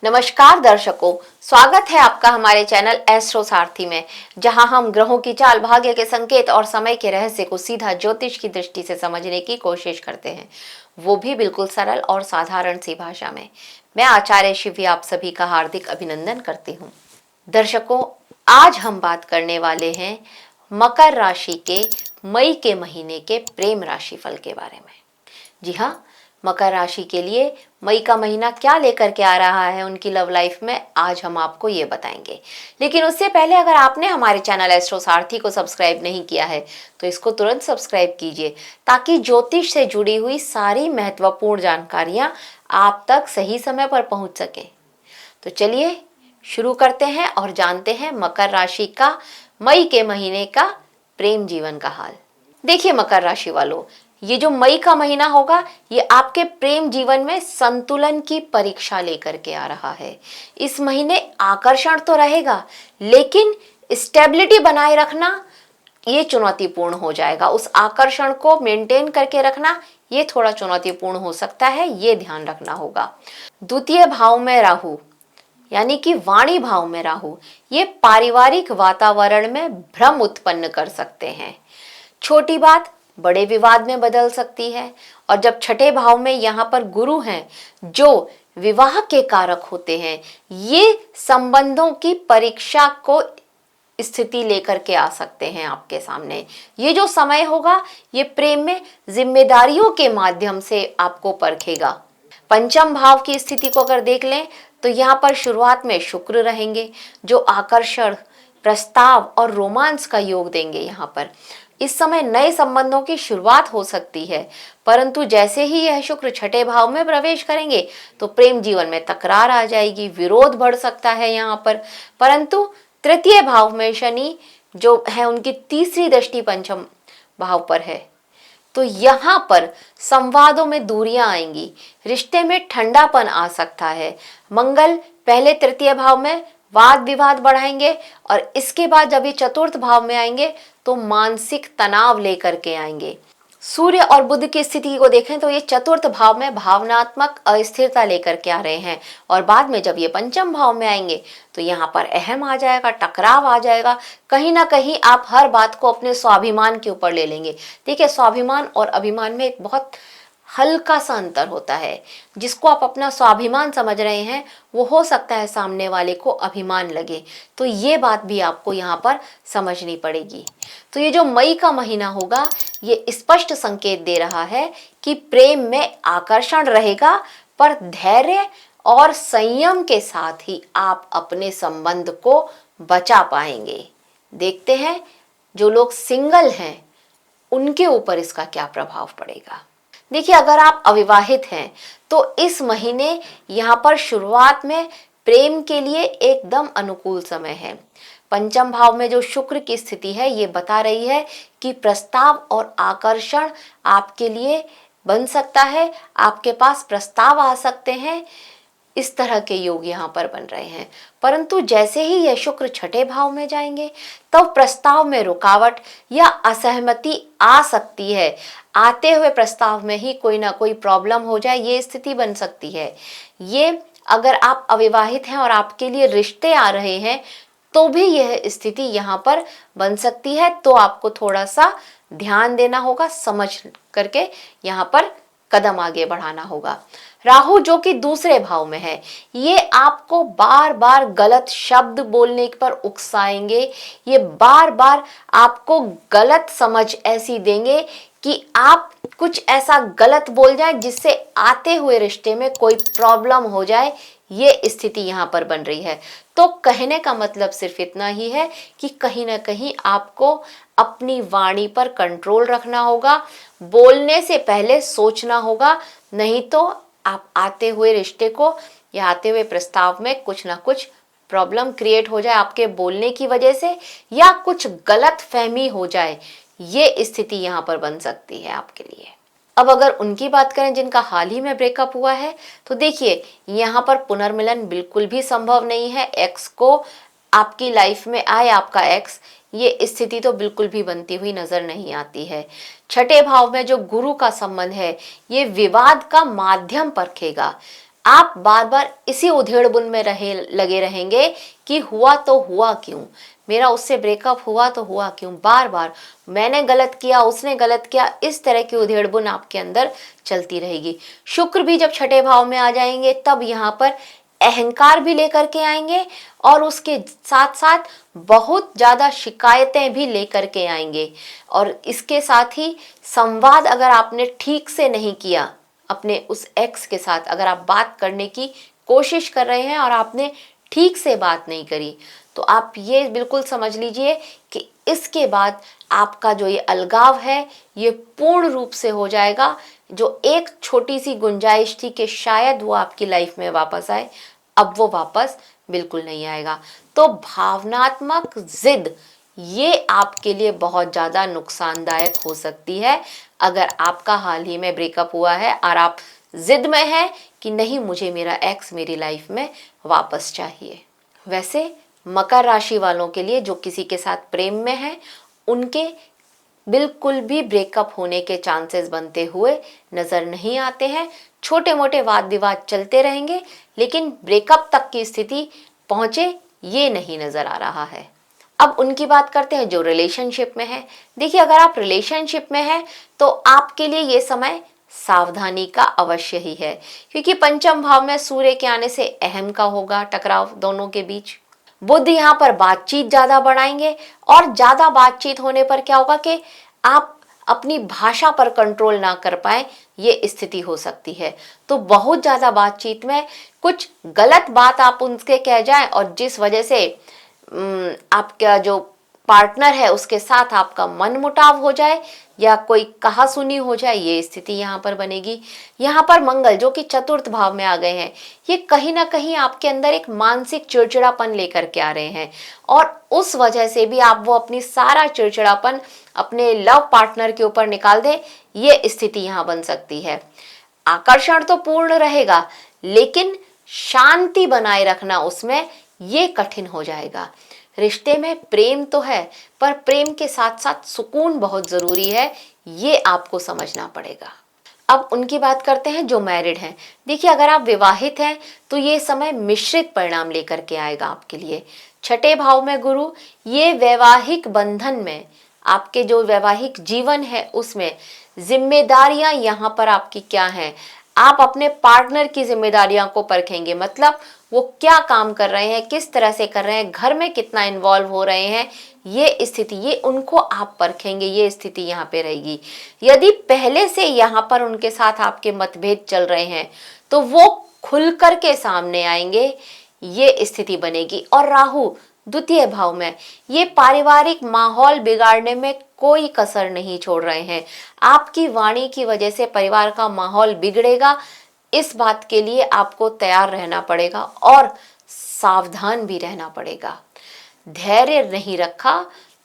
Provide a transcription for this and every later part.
नमस्कार दर्शकों, स्वागत है आपका हमारे चैनल एस्ट्रो सारथी में, जहां हम ग्रहों की चाल, भाग्य के संकेत और समय के रहस्य को सीधा ज्योतिष की दृष्टि से समझने की कोशिश करते हैं, वो भी बिल्कुल सरल और साधारण सी भाषा में। मैं आचार्य शिवी आप सभी का हार्दिक अभिनंदन करती हूँ। दर्शकों, आज हम बात करने वाले हैं मकर राशि के मई के महीने के प्रेम राशि फल के बारे में। जी हाँ, मकर राशि के लिए मई का महीना क्या लेकर के आ रहा है उनकी लव लाइफ में, आज हम आपको ये बताएंगे। लेकिन उससे पहले अगर आपने हमारे चैनल एस्ट्रो सारथी को सब्सक्राइब नहीं किया है तो इसको तुरंत सब्सक्राइब कीजिए, ताकि ज्योतिष से जुड़ी हुई सारी महत्वपूर्ण जानकारियां आप तक सही समय पर पहुंच सके। तो चलिए शुरू करते हैं और जानते हैं मकर राशि का मई के महीने का प्रेम जीवन का हाल। देखिए मकर राशि वालों, ये जो मई का महीना होगा ये आपके प्रेम जीवन में संतुलन की परीक्षा लेकर के आ रहा है। इस महीने आकर्षण तो रहेगा, लेकिन स्टेबिलिटी बनाए रखना ये चुनौतीपूर्ण हो जाएगा। उस आकर्षण को मेंटेन करके रखना ये थोड़ा चुनौतीपूर्ण हो सकता है, ये ध्यान रखना होगा। द्वितीय भाव में राहु यानी कि वाणी भाव में राहु, ये पारिवारिक वातावरण में भ्रम उत्पन्न कर सकते हैं। छोटी बात बड़े विवाद में बदल सकती है। और जब छठे भाव में यहाँ पर गुरु हैं जो विवाह के कारक होते हैं, ये संबंधों की परीक्षा को स्थिति लेकर के आ सकते हैं आपके सामने। ये जो समय होगा ये प्रेम में जिम्मेदारियों के माध्यम से आपको परखेगा। पंचम भाव की स्थिति को अगर देख लें तो यहाँ पर शुरुआत में शुक्र रहेंगे जो आकर्षण, प्रस्ताव और रोमांस का योग देंगे। यहाँ पर इस समय नए संबंधों की शुरुआत हो सकती है, परंतु जैसे ही यह शुक्र छठे भाव में प्रवेश करेंगे तो प्रेम जीवन में तकरार आ जाएगी, विरोध बढ़ सकता है यहाँ पर। परंतु तृतीय भाव में शनि जो है उनकी तीसरी दृष्टि पंचम भाव पर है, तो यहाँ पर संवादों में दूरियां आएंगी, रिश्ते में ठंडापन आ सकता है। मंगल पहले तृतीय भाव में वाद विवाद बढ़ाएंगे और इसके बाद जब ये चतुर्थ भाव में आएंगे तो मानसिक तनाव लेकर के आएंगे। सूर्य और बुध की स्थिति को देखें तो ये चतुर्थ भाव में भावनात्मक अस्थिरता लेकर के आ रहे हैं, और बाद में जब ये पंचम भाव में आएंगे तो यहाँ पर अहम आ जाएगा, टकराव आ जाएगा। कहीं ना कहीं आप हर बात को अपने स्वाभिमान के ऊपर ले लेंगे। देखिए, स्वाभिमान और अभिमान में एक बहुत हल्का सा अंतर होता है। जिसको आप अपना स्वाभिमान समझ रहे हैं वो हो सकता है सामने वाले को अभिमान लगे, तो ये बात भी आपको यहाँ पर समझनी पड़ेगी। तो ये जो मई का महीना होगा ये स्पष्ट संकेत दे रहा है कि प्रेम में आकर्षण रहेगा, पर धैर्य और संयम के साथ ही आप अपने संबंध को बचा पाएंगे। देखते हैं जो लोग सिंगल हैं उनके ऊपर इसका क्या प्रभाव पड़ेगा। देखिए, अगर आप अविवाहित हैं तो इस महीने यहाँ पर शुरुआत में प्रेम के लिए एकदम अनुकूल समय है। पंचम भाव में जो शुक्र की स्थिति है ये बता रही है कि प्रस्ताव और आकर्षण आपके लिए बन सकता है, आपके पास प्रस्ताव आ सकते हैं, इस तरह के योग यहाँ पर बन रहे हैं। परंतु जैसे ही यह शुक्र छठे भाव में जाएंगे तब तो प्रस्ताव में रुकावट या असहमति आ सकती है। आते हुए प्रस्ताव में ही कोई ना कोई प्रॉब्लम हो जाए, ये स्थिति बन सकती है। ये अगर आप अविवाहित हैं और आपके लिए रिश्ते आ रहे हैं तो भी यह स्थिति यहाँ पर बन सकती है, तो आपको थोड़ा सा ध्यान देना होगा, समझ करके यहाँ पर कदम आगे बढ़ाना होगा। राहु जो कि दूसरे भाव में है, ये आपको बार बार गलत शब्द बोलने पर उकसाएंगे, ये बार बार आपको गलत समझ ऐसी देंगे कि आप कुछ ऐसा गलत बोल जाए जिससे आते हुए रिश्ते में कोई प्रॉब्लम हो जाए। ये स्थिति यहाँ पर बन रही है। तो कहने का मतलब सिर्फ इतना ही है कि कहीं ना कहीं आपको अपनी वाणी पर कंट्रोल रखना होगा, बोलने से पहले सोचना होगा, नहीं तो आप आते हुए रिश्ते को या आते हुए प्रस्ताव में कुछ ना कुछ प्रॉब्लम क्रिएट हो जाए आपके बोलने की वजह से, या कुछ गलत फहमी हो जाए। ये स्थिति यहाँ पर बन सकती है आपके लिए। अब अगर उनकी बात करें जिनका हाल ही में ब्रेकअप हुआ है, तो देखिए यहाँ पर पुनर्मिलन बिल्कुल भी संभव नहीं है। एक्स को आपकी लाइफ में आए आपका एक्स, ये स्थिति तो बिल्कुल भी बनती हुई नजर नहीं आती है। छठे भाव में जो गुरु का संबंध है ये विवाद का माध्यम परखेगा। आप बार बार इसी उधेड़-बुन में लगे रहेंगे कि हुआ तो हुआ क्यों, मेरा उससे ब्रेकअप हुआ तो हुआ क्यों, बार बार मैंने गलत किया, उसने गलत किया, इस तरह की उधेड़-बुन आपके अंदर चलती रहेगी। शुक्र भी जब छठे भाव में आ जाएंगे तब यहाँ पर अहंकार भी लेकर के आएंगे और उसके साथ साथ बहुत ज्यादा शिकायतें भी लेकर के आएंगे। और इसके साथ ही संवाद अगर आपने ठीक से नहीं किया अपने उस एक्स के साथ, अगर आप बात करने की कोशिश कर रहे हैं और आपने ठीक से बात नहीं करी, तो आप ये बिल्कुल समझ लीजिए कि इसके बाद आपका जो ये अलगाव है ये पूर्ण रूप से हो जाएगा। जो एक छोटी सी गुंजाइश थी कि शायद वो आपकी लाइफ में वापस आए, अब वो वापस बिल्कुल नहीं आएगा। तो भावनात्मक जिद ये आपके लिए बहुत ज़्यादा नुकसानदायक हो सकती है। अगर आपका हाल ही में ब्रेकअप हुआ है और आप जिद में हैं कि नहीं, मुझे मेरा एक्स मेरी लाइफ में वापस चाहिए। वैसे मकर राशि वालों के लिए जो किसी के साथ प्रेम में हैं, उनके बिल्कुल भी ब्रेकअप होने के चांसेस बनते हुए नजर नहीं आते हैं। छोटे मोटे वाद विवाद चलते रहेंगे, लेकिन ब्रेकअप तक की स्थिति पहुंचे ये नहीं नजर आ रहा है। अब उनकी बात करते हैं जो रिलेशनशिप में है। देखिए, अगर आप रिलेशनशिप में हैं तो आपके लिए ये समय सावधानी का अवश्य ही है, क्योंकि पंचम भाव में सूर्य के आने से अहम का होगा टकराव दोनों के बीच। बुध यहाँ पर बातचीत ज्यादा बढ़ाएंगे और ज्यादा बातचीत होने पर क्या होगा कि आप अपनी भाषा पर कंट्रोल ना कर पाए, ये स्थिति हो सकती है। तो बहुत ज्यादा बातचीत में कुछ गलत बात आप उनसे कह जाएं और जिस वजह से आपका जो पार्टनर है उसके साथ आपका मनमुटाव हो जाए या कोई कहासुनी हो जाए, ये स्थिति यहाँ पर बनेगी। यहाँ पर मंगल जो कि चतुर्थ भाव में आ गए हैं, ये कहीं ना कहीं आपके अंदर एक मानसिक चिड़चिड़ापन लेकर के आ रहे हैं और उस वजह से भी आप वो अपनी सारा चिड़चिड़ापन अपने लव पार्टनर के ऊपर निकाल दें, ये स्थिति यहाँ बन सकती है। आकर्षण तो पूर्ण रहेगा, लेकिन शांति बनाए रखना उसमें ये कठिन हो जाएगा। रिश्ते में प्रेम तो है, पर प्रेम के साथ साथ सुकून बहुत जरूरी है, ये आपको समझना पड़ेगा। अब उनकी बात करते हैं जो मैरिड हैं। देखिए, अगर आप विवाहित हैं तो ये समय मिश्रित परिणाम लेकर के आएगा आपके लिए। छठे भाव में गुरु, ये वैवाहिक बंधन में आपके जो वैवाहिक जीवन है उसमें जिम्मेदारियां यहाँ पर आपकी क्या हैं, आप अपने पार्टनर की जिम्मेदारियों को परखेंगे। मतलब वो क्या काम कर रहे हैं, किस तरह से कर रहे हैं, घर में कितना इन्वॉल्व हो रहे हैं, ये स्थिति ये उनको आप परखेंगे, ये स्थिति यहाँ पे रहेगी। यदि पहले से यहाँ पर उनके साथ आपके मतभेद चल रहे हैं तो वो खुल कर के सामने आएंगे, ये स्थिति बनेगी। और राहु द्वितीय भाव में, ये पारिवारिक माहौल बिगाड़ने में कोई कसर नहीं छोड़ रहे हैं। आपकी वाणी की वजह से परिवार का माहौल बिगड़ेगा, इस बात के लिए आपको तैयार रहना पड़ेगा और सावधान भी रहना पड़ेगा। धैर्य नहीं रखा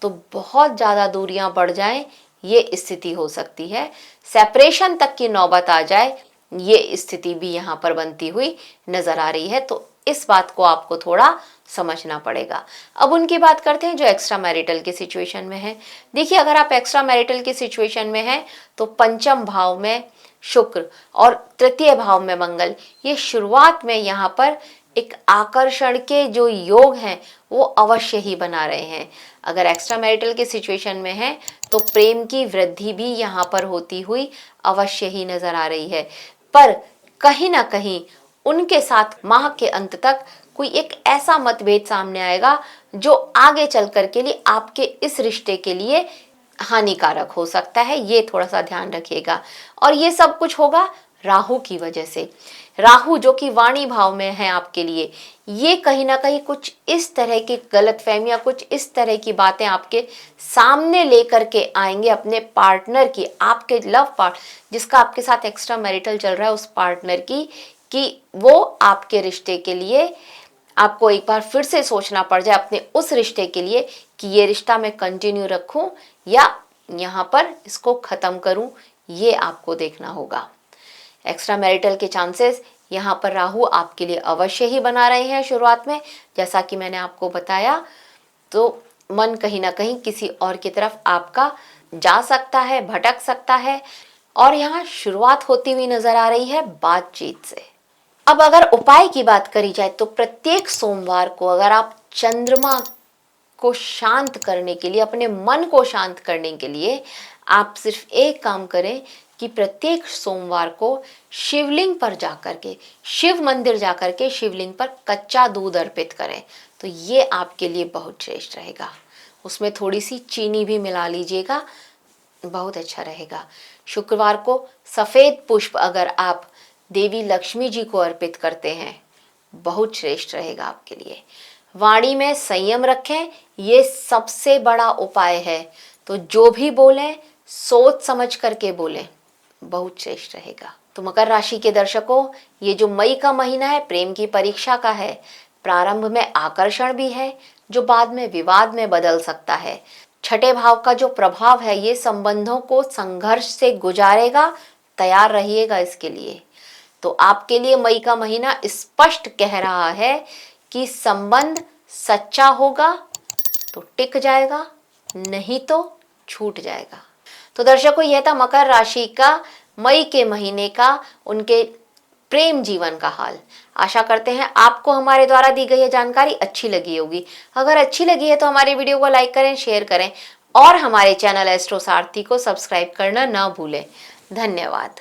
तो बहुत ज्यादा दूरियां बढ़ जाएं, ये स्थिति हो सकती है। सेपरेशन तक की नौबत आ जाए, ये स्थिति भी यहाँ पर बनती हुई नजर आ रही है। तो इस बात को आपको थोड़ा समझना पड़ेगा। अब उनकी बात करते हैं जो एक्स्ट्रा मैरिटल की सिचुएशन में है। देखिए, अगर आप एक्स्ट्रा मैरिटल की सिचुएशन में हैं तो पंचम भाव में शुक्र और तृतीय भाव में मंगल, ये शुरुआत में यहाँ पर एक आकर्षण के जो योग हैं वो अवश्य ही बना रहे हैं। अगर एक्स्ट्रा मैरिटल की सिचुएशन में है तो प्रेम की वृद्धि भी यहाँ पर होती हुई अवश्य ही नजर आ रही है। पर कहीं ना कहीं उनके साथ माह के अंत तक कोई एक ऐसा मतभेद सामने आएगा जो आगे चल कर के लिए आपके इस रिश्ते के लिए हानिकारक हो सकता है, ये थोड़ा सा ध्यान रखिएगा। और ये सब कुछ होगा राहु की वजह से। राहु जो कि वाणी भाव में है आपके लिए, ये कहीं ना कहीं कुछ इस तरह की गलतफहमियां, कुछ इस तरह की बातें आपके सामने लेकर के आएंगे अपने पार्टनर की, आपके लव पार्ट जिसका आपके साथ एक्स्ट्रा मैरिटल चल रहा है उस पार्टनर की, कि वो आपके रिश्ते के लिए आपको एक बार फिर से सोचना पड़ जाए अपने उस रिश्ते के लिए कि ये रिश्ता मैं कंटिन्यू रखूं या यहाँ पर इसको खत्म करूं, ये आपको देखना होगा। एक्स्ट्रा मैरिटल के चांसेस यहाँ पर राहु आपके लिए अवश्य ही बना रहे हैं शुरुआत में, जैसा कि मैंने आपको बताया। तो मन कहीं ना कहीं किसी और की तरफ आपका जा सकता है, भटक सकता है, और यहाँ शुरुआत होती हुई नजर आ रही है बातचीत से। अब अगर उपाय की बात करी जाए तो प्रत्येक सोमवार को अगर आप चंद्रमा को शांत करने के लिए, अपने मन को शांत करने के लिए आप सिर्फ एक काम करें कि प्रत्येक सोमवार को शिवलिंग पर जाकर के, शिव मंदिर जाकर के शिवलिंग पर कच्चा दूध अर्पित करें। तो ये आपके लिए बहुत श्रेष्ठ रहेगा। उसमें थोड़ी सी चीनी भी मिला लीजिएगा, बहुत अच्छा रहेगा। शुक्रवार को सफ़ेद पुष्प अगर आप देवी लक्ष्मी जी को अर्पित करते हैं, बहुत श्रेष्ठ रहेगा आपके लिए। वाणी में संयम रखें, ये सबसे बड़ा उपाय है। तो जो भी बोलें सोच समझ करके बोलें, बहुत श्रेष्ठ रहेगा। तो मकर राशि के दर्शकों, ये जो मई का महीना है प्रेम की परीक्षा का है। प्रारंभ में आकर्षण भी है जो बाद में विवाद में बदल सकता है। छठे भाव का जो प्रभाव है ये संबंधों को संघर्ष से गुजारेगा, तैयार रहिएगा इसके लिए। तो आपके लिए मई का महीना स्पष्ट कह रहा है कि संबंध सच्चा होगा तो टिक जाएगा, नहीं तो छूट जाएगा। तो दर्शकों, यह था मकर राशि का मई के महीने का उनके प्रेम जीवन का हाल। आशा करते हैं आपको हमारे द्वारा दी गई यह जानकारी अच्छी लगी होगी। अगर अच्छी लगी है तो हमारे वीडियो को लाइक करें, शेयर करें और हमारे चैनल एस्ट्रो सारथी को सब्सक्राइब करना ना भूलें। धन्यवाद।